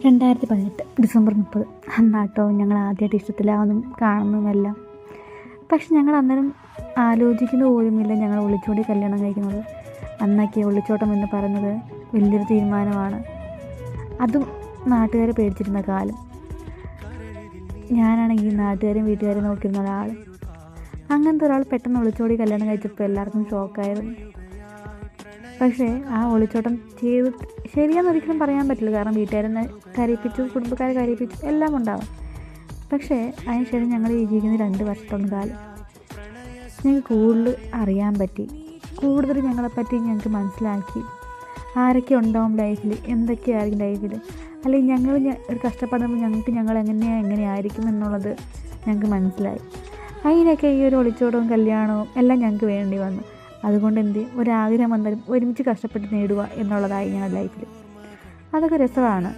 2018 December 30. അന്നാട്ടോ ഞങ്ങൾ ആദ്യമായിട്ട് ഇഷ്ടത്തിലാവുന്നതും കാണുന്നതുമെല്ലാം. പക്ഷെ ഞങ്ങൾ അന്നേരം ആലോചിക്കുന്നത് പോലുമില്ല ഞങ്ങൾ ഒളിച്ചോടി കല്യാണം കഴിക്കുന്നത്. അന്നൊക്കെ ഒളിച്ചോട്ടം എന്ന് പറയുന്നത് വലിയൊരു തീരുമാനമാണ്. അതും നാട്ടുകാരെ പേടിച്ചിരുന്ന കാലം. ഞാനാണെങ്കിൽ നാട്ടുകാരും വീട്ടുകാരും നോക്കിയിരുന്ന ഒരാൾ. അങ്ങനത്തെ ഒരാൾ പെട്ടെന്ന് ഒളിച്ചോടി കല്യാണം കഴിച്ചപ്പോൾ എല്ലാവർക്കും ഷോക്കായിരുന്നു. പക്ഷേ ആ ഒളിച്ചോട്ടം ചെയ്ത് ശരിയാണെന്നൊരിക്കലും പറയാൻ പറ്റില്ല. കാരണം വീട്ടുകാരെ കരയിപ്പിച്ചു, കുടുംബക്കാരെ കരയിപ്പിച്ചു, എല്ലാം ഉണ്ടാവും. പക്ഷേ അതിനുശേഷം ഞങ്ങൾ ജീവിക്കുന്ന 2 വർഷത്തോളം കാലം ഞങ്ങൾക്ക് കൂടുതൽ അറിയാൻ പറ്റി. കൂടുതൽ ഞങ്ങളെപ്പറ്റി ഞങ്ങൾക്ക് മനസ്സിലാക്കി. ആരൊക്കെ ഉണ്ടാവും ലൈഫിൽ, എന്തൊക്കെയായിരിക്കും ലൈഫിൽ, അല്ലെങ്കിൽ ഞങ്ങൾ ഒരു കഷ്ടപ്പെടുമ്പോൾ ഞങ്ങൾ എങ്ങനെയായിരിക്കും എന്നുള്ളത് ഞങ്ങൾക്ക് മനസ്സിലായി. അതിനൊക്കെ ഈ ഒരു ഒളിച്ചോടവും കല്യാണവും എല്ലാം ഞങ്ങൾക്ക് വേണ്ടി വന്നു. അതുകൊണ്ട് ഒരാഗ്രഹം വന്നാലും ഒരുമിച്ച് കഷ്ടപ്പെട്ട് നേടുക എന്നുള്ളതായി ഞങ്ങളുടെ ലൈഫിൽ. അതൊക്കെ രസമാണ്.